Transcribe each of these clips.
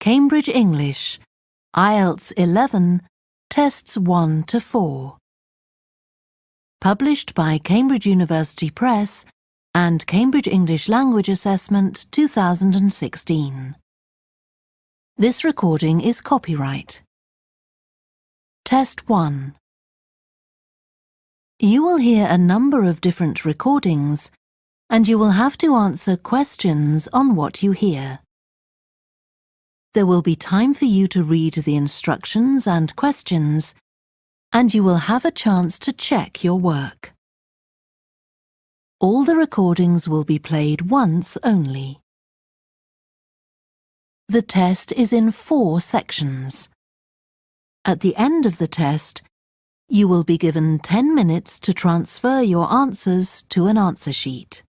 Cambridge English, IELTS 11, Tests 1 to 4. Published by Cambridge University Press and Cambridge English Language Assessment 2016. This recording is copyright. Test 1. You will hear a number of different recordings, and you will have to answer questions on what you hear. There will be time for you to read the instructions and questions, and you will have a chance to check your work. All the recordings will be played once only. The test is in 4 sections. At the end of the test, you will be given 10 minutes to transfer your answers to an answer sheet.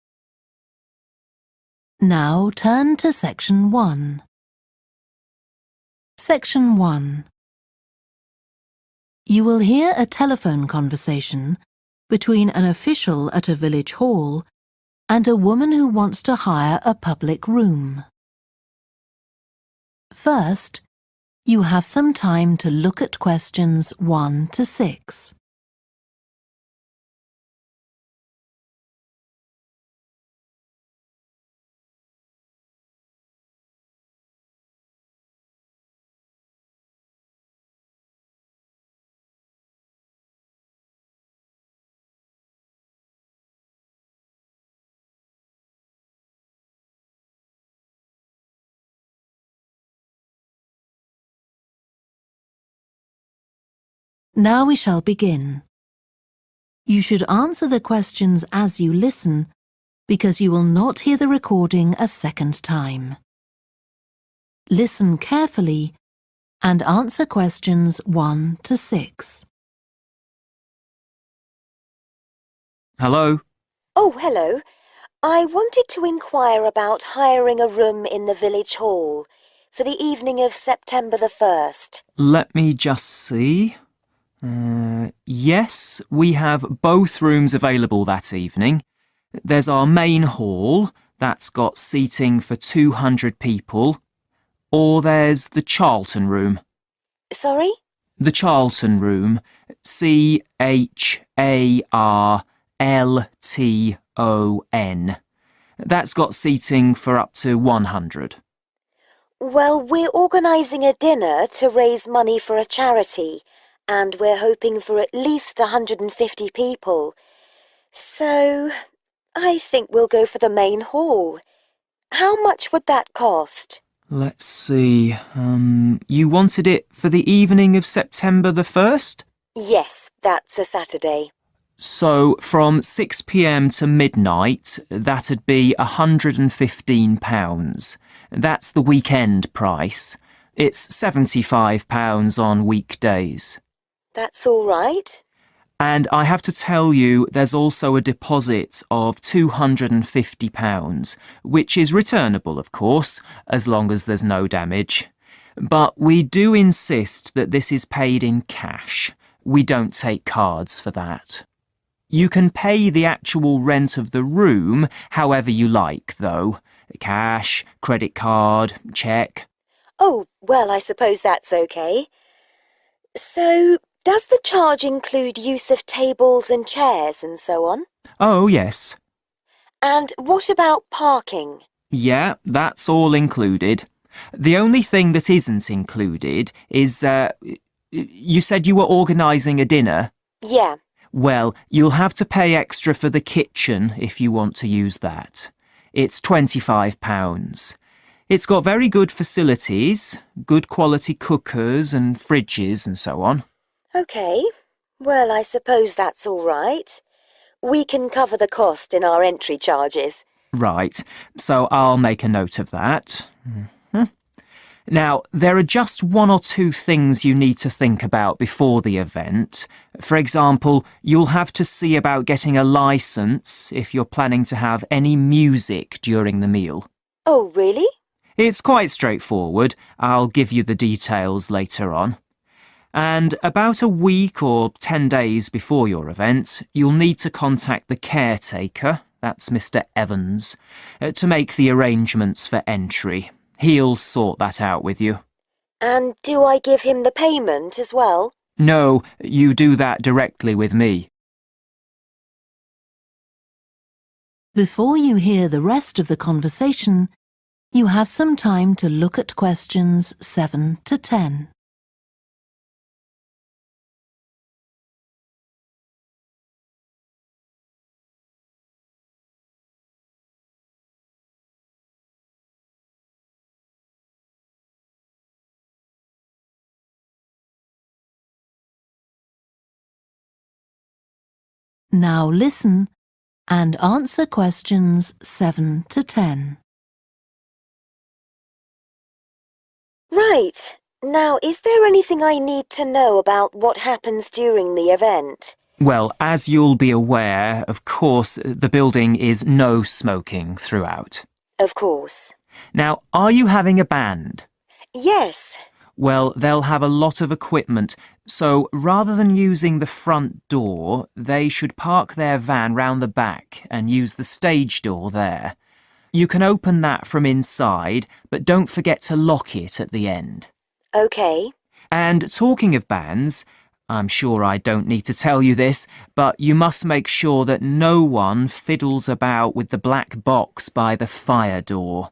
Now turn to Section 1. Section 1. You will hear a telephone conversation between an official at a village hall and a woman who wants to hire a public room. First, you have some time to look at questions 1 to 6. Now we shall begin. You should answer the questions as you listen, because you will not hear the recording a second time. Listen carefully and answer questions 1 to 6. Hello? Oh, hello. I wanted to inquire about hiring a room in the village hall for the evening of September the 1st. Let me just see. Yes, we have both rooms available that evening. There's our main hall, that's got seating for 200 people. Or there's the Charlton room. Sorry? The Charlton room, CHARLTON. That's got seating for up to 100. Well, we're organising a dinner to raise money for a charity, and we're hoping for at least 150 people. So, I think we'll go for the main hall. How much would that cost? Let's see. You wanted it for the evening of September the 1st? Yes, that's a Saturday. So, from 6 p.m. to midnight, that'd be £115. That's the weekend price. It's £75 on weekdays. That's all right. And I have to tell you, there's also a deposit of £250, which is returnable, of course, as long as there's no damage. But we do insist that this is paid in cash. We don't take cards for that. You can pay the actual rent of the room however you like, though. Cash, credit card, cheque. Oh, well, I suppose that's okay. So, does the charge include use of tables and chairs and so on? Oh, yes. And what about parking? Yeah, that's all included. The only thing that isn't included is, you said you were organising a dinner? Yeah. Well, you'll have to pay extra for the kitchen if you want to use that. It's £25. It's got very good facilities, good quality cookers and fridges and so on. OK. Well, I suppose that's all right. We can cover the cost in our entry charges. Right, so I'll make a note of that. Now, there are just 1 or 2 things you need to think about before the event. For example, you'll have to see about getting a licence if you're planning to have any music during the meal. Oh, really? It's quite straightforward. I'll give you the details later on. And about a week or 10 days before your event, you'll need to contact the caretaker, that's Mr. Evans, to make the arrangements for entry. He'll sort that out with you. And do I give him the payment as well? No, you do that directly with me. Before you hear the rest of the conversation, you have some time to look at questions 7 to 10. Now listen and answer questions 7 to 10. Right. Now, is there anything I need to know about what happens during the event? Well, as you'll be aware, of course, the building is no smoking throughout. Of course. Now, are you having a band? Yes. Well, they'll have a lot of equipment, so rather than using the front door, they should park their van round the back and use the stage door there. You can open that from inside, but don't forget to lock it at the end. OK. And talking of bands, I'm sure I don't need to tell you this, but you must make sure that no one fiddles about with the black box by the fire door.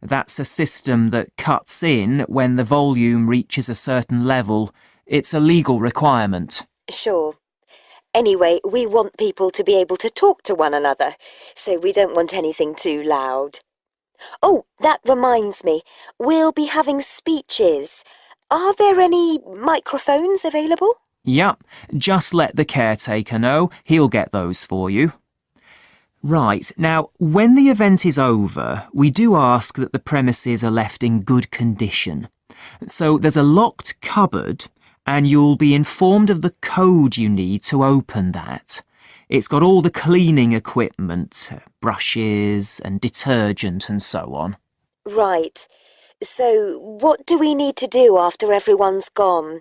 That's a system that cuts in when the volume reaches a certain level. It's a legal requirement. Sure. Anyway, we want people to be able to talk to one another, so we don't want anything too loud. Oh, that reminds me. We'll be having speeches. Are there any microphones available? Yep, just let the caretaker know. He'll get those for you. Right, now, when the event is over, we do ask that the premises are left in good condition. So there's a locked cupboard, and you'll be informed of the code you need to open that. It's got all the cleaning equipment, brushes and detergent and so on. Right. So what do we need to do after everyone's gone?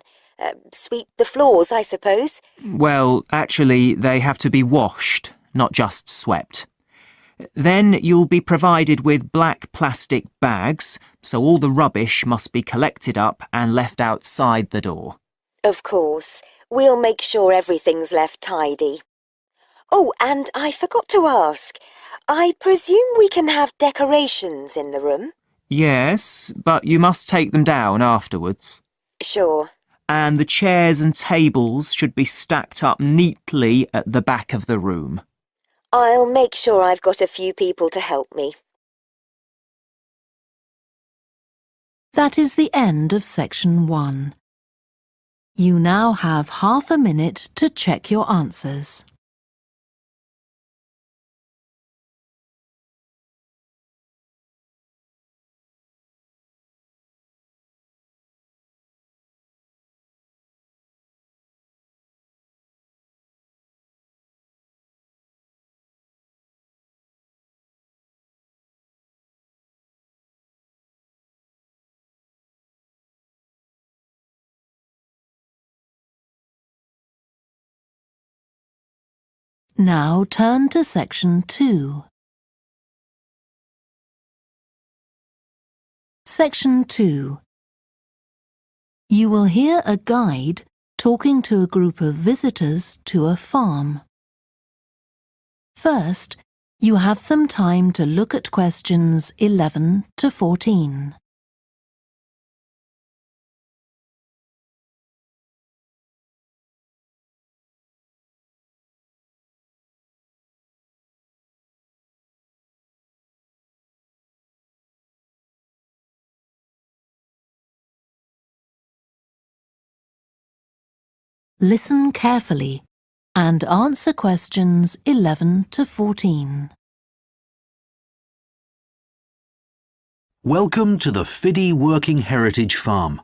Sweep the floors, I suppose? Well, actually, they have to be washed, not just swept. Then you'll be provided with black plastic bags, so all the rubbish must be collected up and left outside the door. Of course. We'll make sure everything's left tidy. Oh, and I forgot to ask. I presume we can have decorations in the room? Yes, but you must take them down afterwards. Sure. And the chairs and tables should be stacked up neatly at the back of the room. I'll make sure I've got a few people to help me. That is the end of section 1. You now have half a minute to check your answers. Now turn to section 2. Section 2. You will hear a guide talking to a group of visitors to a farm. First, you have some time to look at questions 11 to 14. Listen carefully and answer questions 11 to 14. Welcome to the Fiddy Working Heritage Farm.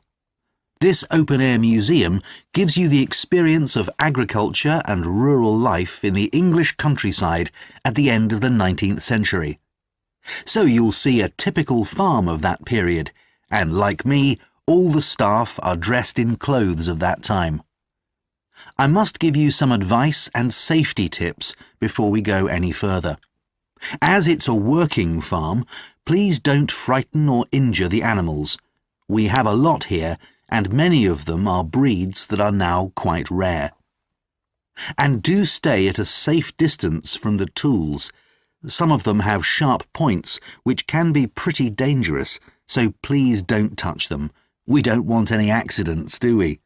This open-air museum gives you the experience of agriculture and rural life in the English countryside at the end of the 19th century. So you'll see a typical farm of that period, and like me, all the staff are dressed in clothes of that time. I must give you some advice and safety tips before we go any further. As it's a working farm, please don't frighten or injure the animals. We have a lot here, and many of them are breeds that are now quite rare. And do stay at a safe distance from the tools. Some of them have sharp points, which can be pretty dangerous, so please don't touch them. We don't want any accidents, do we?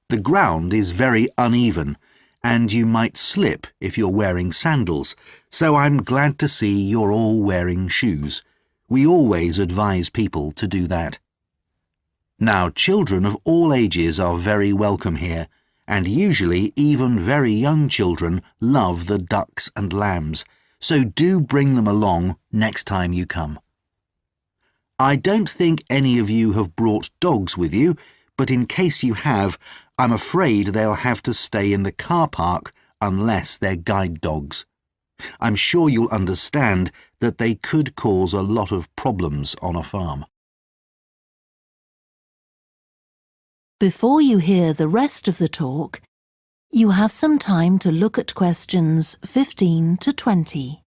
The ground is very uneven, and you might slip if you're wearing sandals, so I'm glad to see you're all wearing shoes. We always advise people to do that. Now, children of all ages are very welcome here, and usually even very young children love the ducks and lambs, so do bring them along next time you come. I don't think any of you have brought dogs with you, but in case you have, I'm afraid they'll have to stay in the car park unless they're guide dogs. I'm sure you'll understand that they could cause a lot of problems on a farm. Before you hear the rest of the talk, you have some time to look at questions 15 to 20.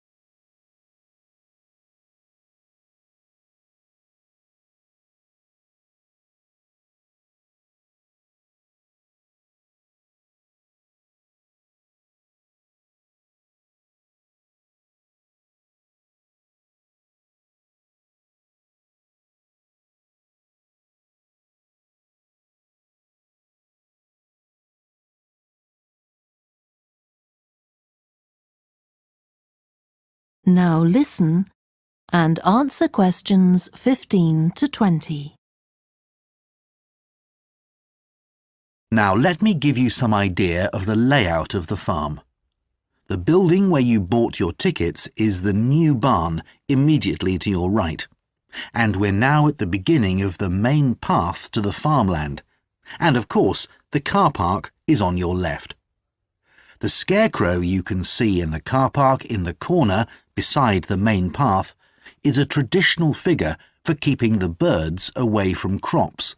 Now listen and answer questions 15 to 20. Now let me give you some idea of the layout of the farm. The building where you bought your tickets is the new barn immediately to your right, and we're now at the beginning of the main path to the farmland, and of course the car park is on your left. The scarecrow you can see in the car park in the corner beside the main path is a traditional figure for keeping the birds away from crops.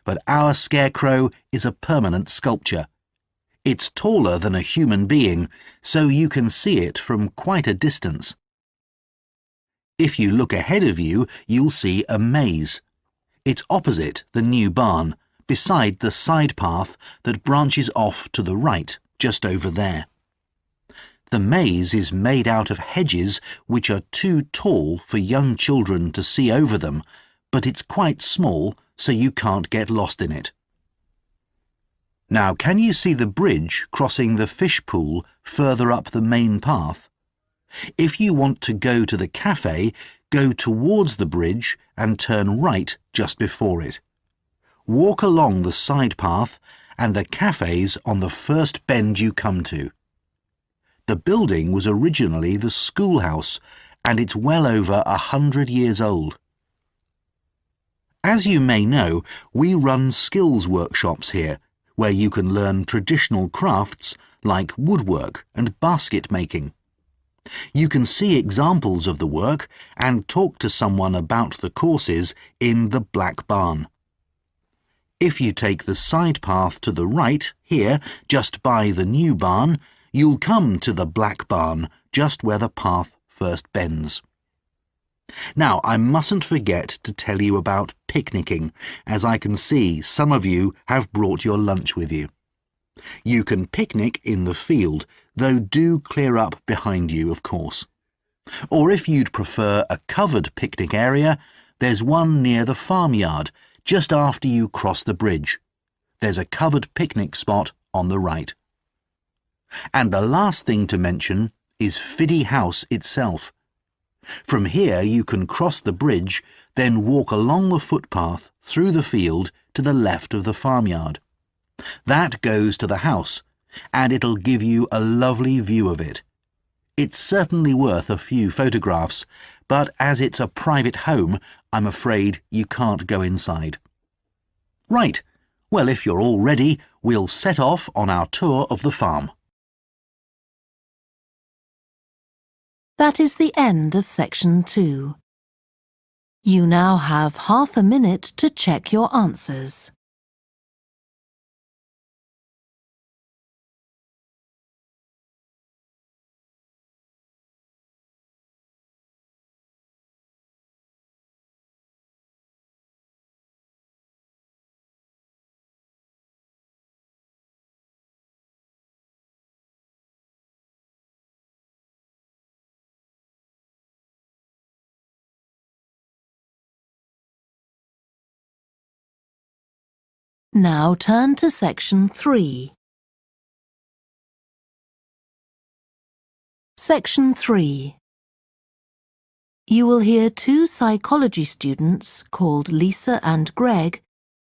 But our scarecrow is a permanent sculpture. It's taller than a human being, so you can see it from quite a distance. If you look ahead of you, you'll see a maze. It's opposite the new barn, beside the side path that branches off to the right, just over there. The maze is made out of hedges which are too tall for young children to see over them, but it's quite small, so you can't get lost in it. Now, can you see the bridge crossing the fish pool further up the main path? If you want to go to the cafe, go towards the bridge and turn right just before it. Walk along the side path and the cafe's on the first bend you come to. The building was originally the schoolhouse, and it's well over 100 years old. As you may know, we run skills workshops here, where you can learn traditional crafts like woodwork and basket making. You can see examples of the work and talk to someone about the courses in the Black Barn. If you take the side path to the right, here, just by the new barn, you'll come to the Black Barn, just where the path first bends. Now, I mustn't forget to tell you about picnicking, as I can see some of you have brought your lunch with you. You can picnic in the field, though do clear up behind you, of course. Or if you'd prefer a covered picnic area, there's one near the farmyard, just after you cross the bridge. There's a covered picnic spot on the right. And the last thing to mention is Fiddy House itself. From here you can cross the bridge, then walk along the footpath through the field to the left of the farmyard. That goes to the house, and it'll give you a lovely view of it. It's certainly worth a few photographs, but as it's a private home, I'm afraid you can't go inside. Right, well, if you're all ready, we'll set off on our tour of the farm. That is the end of section 2. You now have half a minute to check your answers. Now turn to section 3. Section 3. You will hear two psychology students called Lisa and Greg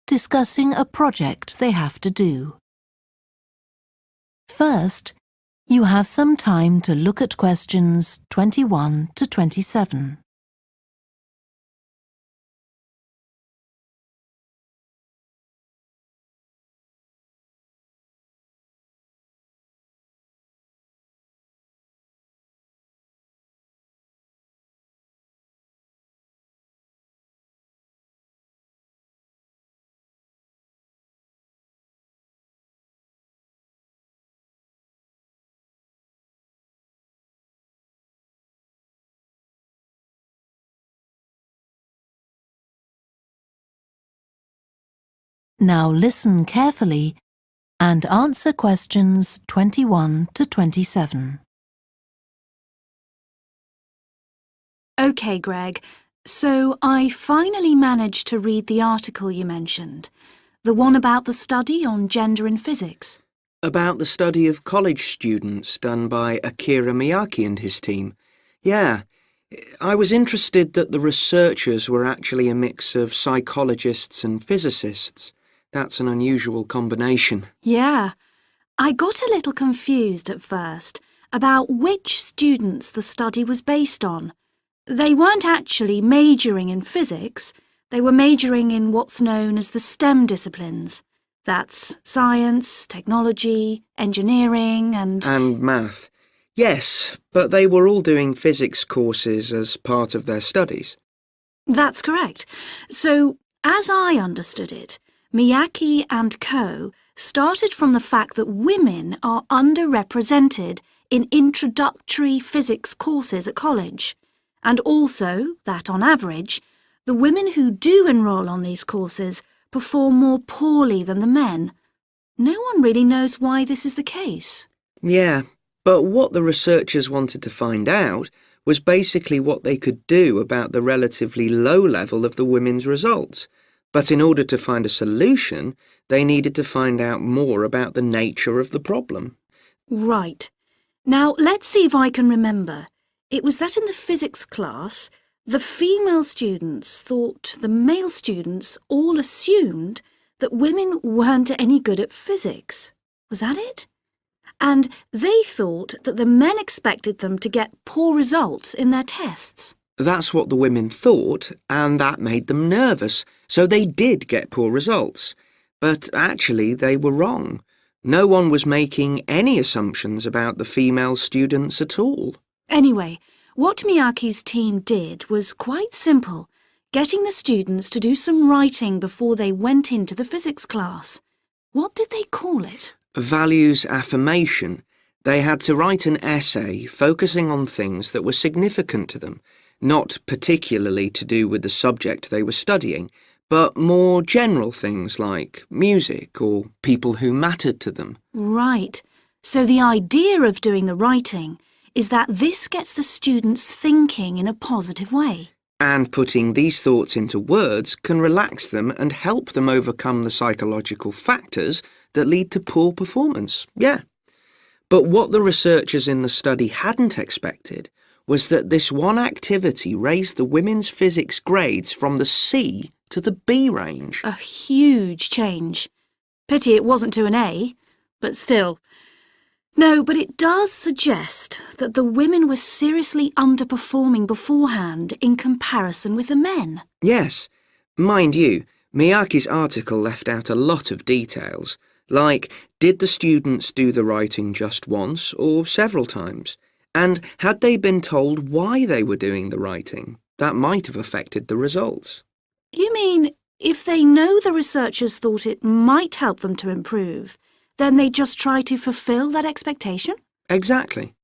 discussing a project they have to do. First, you have some time to look at questions 21 to 27. Now listen carefully and answer questions 21 to 27. OK, Greg, so I finally managed to read the article you mentioned, the one about the study on gender in physics. About the study of college students done by Akira Miyake and his team. Yeah, I was interested that the researchers were actually a mix of psychologists and physicists. That's an unusual combination. Yeah, I got a little confused at first about which students the study was based on. They weren't actually majoring in physics, they were majoring in what's known as the STEM disciplines. That's science, technology, engineering and math. Yes, but they were all doing physics courses as part of their studies. That's correct. So, as I understood it, Miyake and co. started from the fact that women are underrepresented in introductory physics courses at college, and also that, on average, the women who do enrol on these courses perform more poorly than the men. No one really knows why this is the case. Yeah, but what the researchers wanted to find out was basically what they could do about the relatively low level of the women's results. But in order to find a solution, they needed to find out more about the nature of the problem. Right. Now, let's see if I can remember. It was that in the physics class, the female students thought the male students all assumed that women weren't any good at physics. Was that it? And they thought that the men expected them to get poor results in their tests. That's what the women thought, and that made them nervous, so they did get poor results. But actually, they were wrong. No one was making any assumptions about the female students at all. Anyway, what Miyake's team did was quite simple, getting the students to do some writing before they went into the physics class. What did they call it? Values affirmation. They had to write an essay focusing on things that were significant to them, not particularly to do with the subject they were studying, but more general things like music or people who mattered to them. Right. So the idea of doing the writing is that this gets the students thinking in a positive way. And putting these thoughts into words can relax them and help them overcome the psychological factors that lead to poor performance. Yeah. But what the researchers in the study hadn't expected was that this one activity raised the women's physics grades from the C to the B range. A huge change. Pity it wasn't to an A, but still. No, but it does suggest that the women were seriously underperforming beforehand in comparison with the men. Yes. Mind you, Miyake's article left out a lot of details, like did the students do the writing just once or several times? And had they been told why they were doing the writing? That might have affected the results. You mean if they know the researchers thought it might help them to improve, then they just try to fulfill that expectation? Exactly.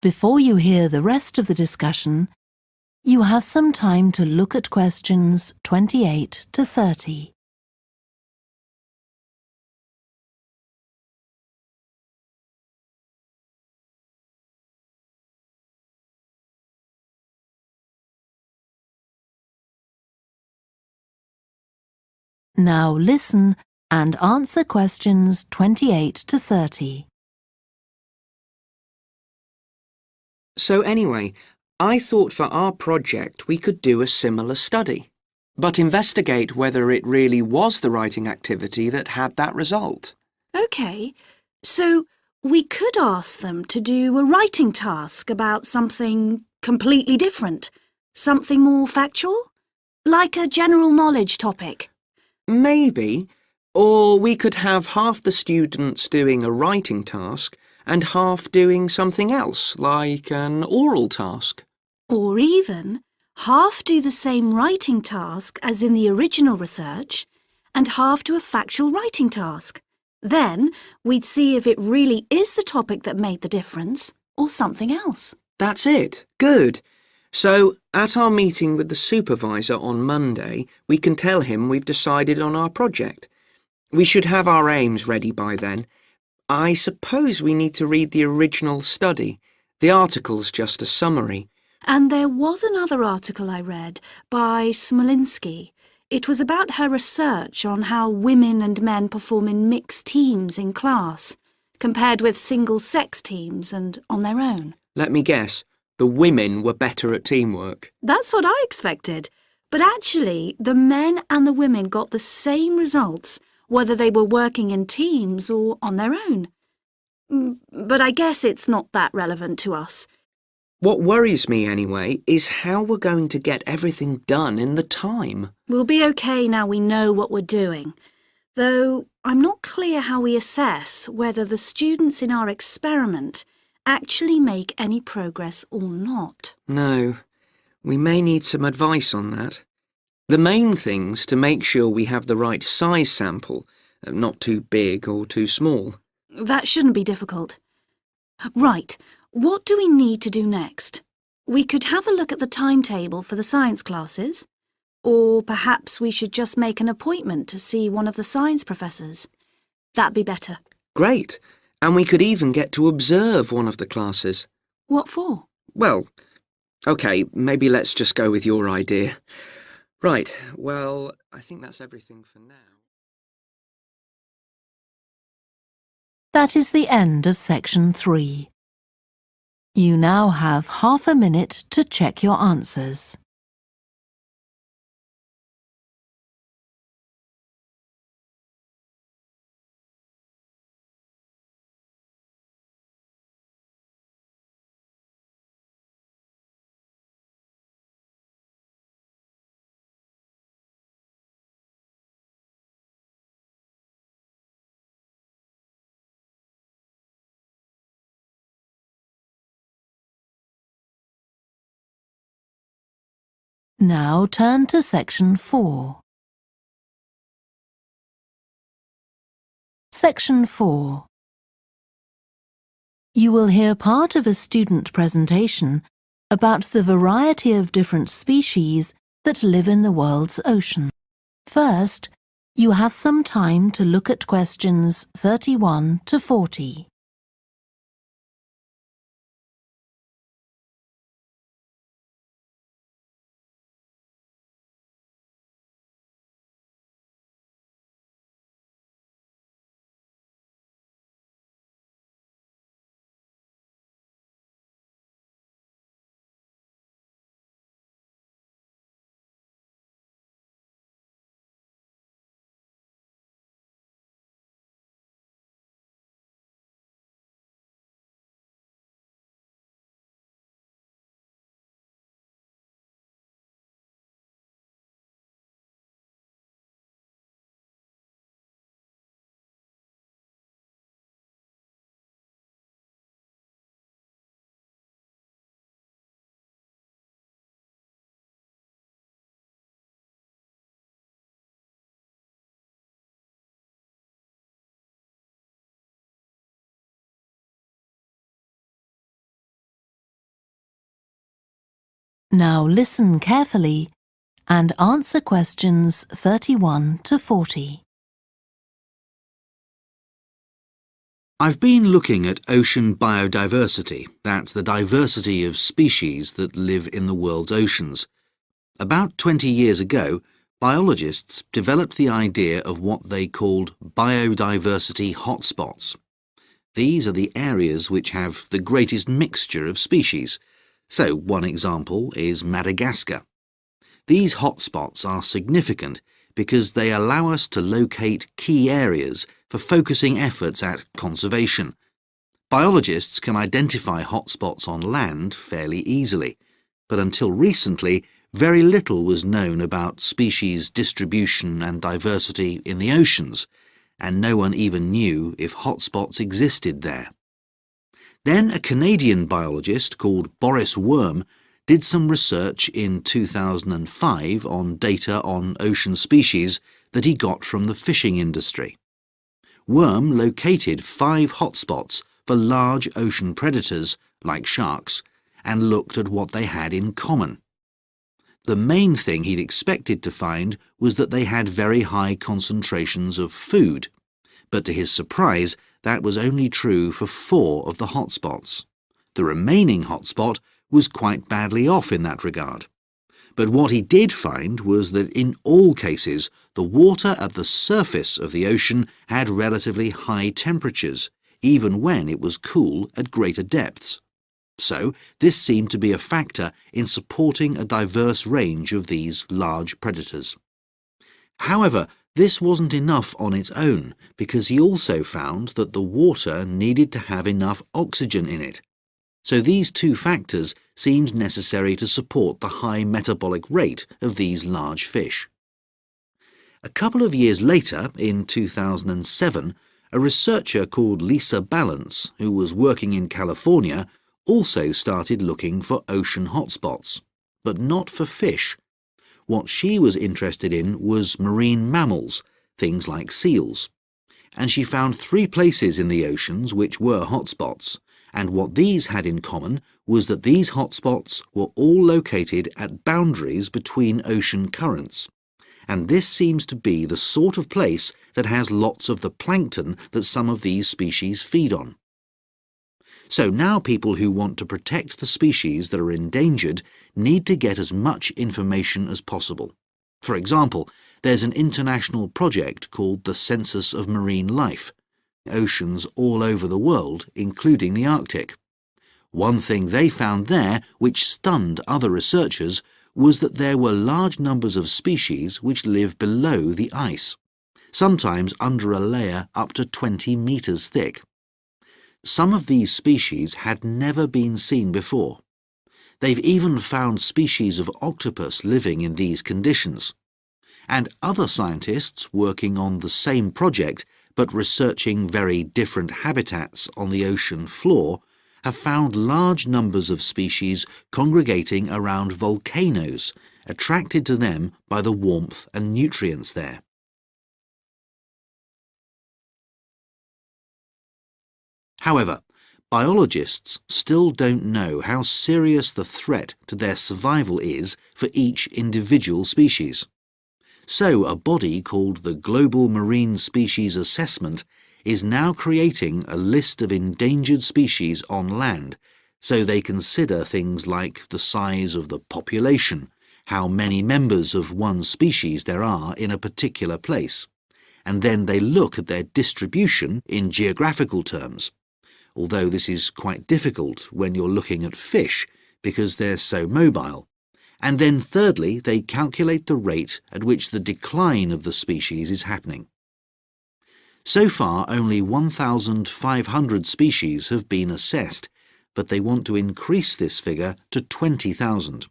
Before you hear the rest of the discussion, you have some time to look at questions 28 to 30. Now listen and answer questions 28 to 30. So anyway, I thought for our project we could do a similar study, but investigate whether it really was the writing activity that had that result. OK, so we could ask them to do a writing task about something completely different, something more factual, like a general knowledge topic. Maybe. Or we could have half the students doing a writing task and half doing something else, like an oral task. Or even half do the same writing task as in the original research and half do a factual writing task. Then we'd see if it really is the topic that made the difference or something else. That's it. Good. So, at our meeting with the supervisor on Monday, we can tell him we've decided on our project. We should have our aims ready by then. I suppose we need to read the original study. The article's just a summary. And there was another article I read by Smolinski. It was about her research on how women and men perform in mixed teams in class, compared with single-sex teams and on their own. Let me guess. The women were better at teamwork. That's what I expected. But actually, the men and the women got the same results, whether they were working in teams or on their own. But I guess it's not that relevant to us. What worries me, anyway, is how we're going to get everything done in the time. We'll be okay now we know what we're doing. Though I'm not clear how we assess whether the students in our experiment actually make any progress or not. No, we may need some advice on that. The main thing's to make sure we have the right size sample, not too big or too small. That shouldn't be difficult. Right, what do we need to do next? We could have a look at the timetable for the science classes. Or perhaps we should just make an appointment to see one of the science professors. That'd be better. Great. And we could even get to observe one of the classes. What for? Well, OK, maybe let's just go with your idea. Right, well, I think that's everything for now. That is the end of section 3. You now have half a minute to check your answers. Now turn to section 4. Section 4. You will hear part of a student presentation about the variety of different species that live in the world's ocean. First, you have some time to look at questions 31 to 40. Now listen carefully and answer questions 31 to 40. I've been looking at ocean biodiversity. That's the diversity of species that live in the world's oceans. About 20 years ago, biologists developed the idea of what they called biodiversity hotspots. These are the areas which have the greatest mixture of species. So one example is Madagascar. These hotspots are significant because they allow us to locate key areas for focusing efforts at conservation. Biologists can identify hotspots on land fairly easily, but until recently, very little was known about species distribution and diversity in the oceans, and no one even knew if hotspots existed there. Then a Canadian biologist called Boris Worm did some research in 2005 on data on ocean species that he got from the fishing industry. Worm located 5 hotspots for large ocean predators, like sharks, and looked at what they had in common. The main thing he'd expected to find was that they had very high concentrations of food, but to his surprise, that was only true for 4 of the hotspots. The remaining hotspot was quite badly off in that regard. But what he did find was that in all cases, the water at the surface of the ocean had relatively high temperatures, even when it was cool at greater depths. So this seemed to be a factor in supporting a diverse range of these large predators. However, this wasn't enough on its own, because he also found that the water needed to have enough oxygen in it. So these 2 factors seemed necessary to support the high metabolic rate of these large fish. A couple of years later, in 2007, a researcher called Lisa Balance, who was working in California, also started looking for ocean hotspots, but not for fish. What she was interested in was marine mammals, things like seals. And she found 3 places in the oceans which were hotspots, and what these had in common was that these hotspots were all located at boundaries between ocean currents. And this seems to be the sort of place that has lots of the plankton that some of these species feed on. So now people who want to protect the species that are endangered need to get as much information as possible. For example, there's an international project called the Census of Marine Life, oceans all over the world, including the Arctic. One thing they found there, which stunned other researchers, was that there were large numbers of species which live below the ice, sometimes under a layer up to 20 meters thick. Some of these species had never been seen before. They've even found species of octopus living in these conditions. And other scientists working on the same project but researching very different habitats on the ocean floor have found large numbers of species congregating around volcanoes, attracted to them by the warmth and nutrients there. However, biologists still don't know how serious the threat to their survival is for each individual species. So a body called the Global Marine Species Assessment is now creating a list of endangered species on land, so they consider things like the size of the population, how many members of one species there are in a particular place, and then they look at their distribution in geographical terms. Although this is quite difficult when you're looking at fish because they're so mobile. And then thirdly, they calculate the rate at which the decline of the species is happening. So far, only 1,500 species have been assessed, but they want to increase this figure to 20,000.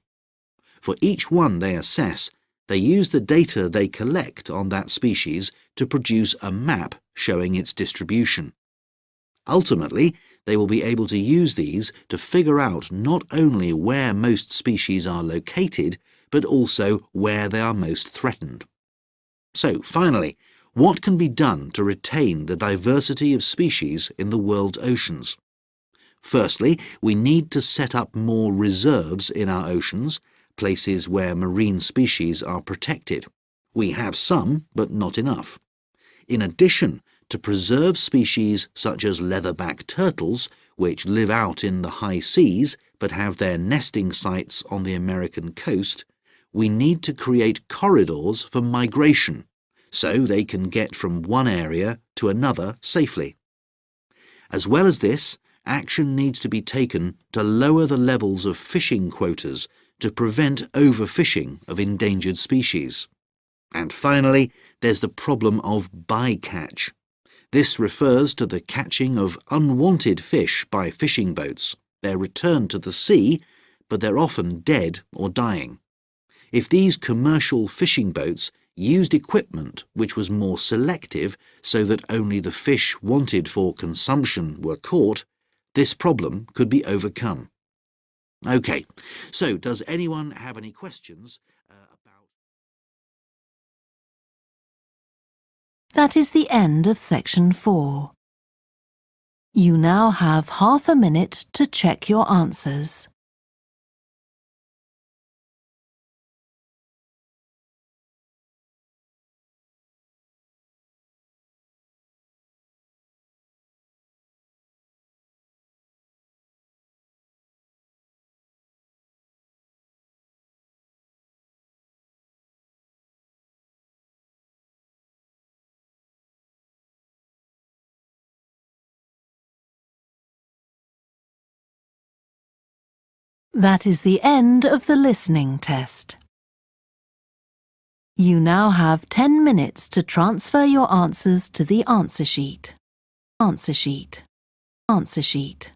For each one they assess, they use the data they collect on that species to produce a map showing its distribution. Ultimately, they will be able to use these to figure out not only where most species are located, but also where they are most threatened. So, finally, what can be done to retain the diversity of species in the world's oceans? Firstly, we need to set up more reserves in our oceans, places where marine species are protected. We have some, but not enough. In addition, to preserve species such as leatherback turtles, which live out in the high seas but have their nesting sites on the American coast, we need to create corridors for migration, so they can get from one area to another safely. As well as this, action needs to be taken to lower the levels of fishing quotas to prevent overfishing of endangered species. And finally, there's the problem of bycatch. This refers to the catching of unwanted fish by fishing boats. They're returned to the sea, but they're often dead or dying. If these commercial fishing boats used equipment which was more selective so that only the fish wanted for consumption were caught, this problem could be overcome. OK, so does anyone have any questions about... That is the end of section 4. You now have half a minute to check your answers. That is the end of the listening test. You now have 10 minutes to transfer your answers to the answer sheet. Answer sheet. Answer sheet.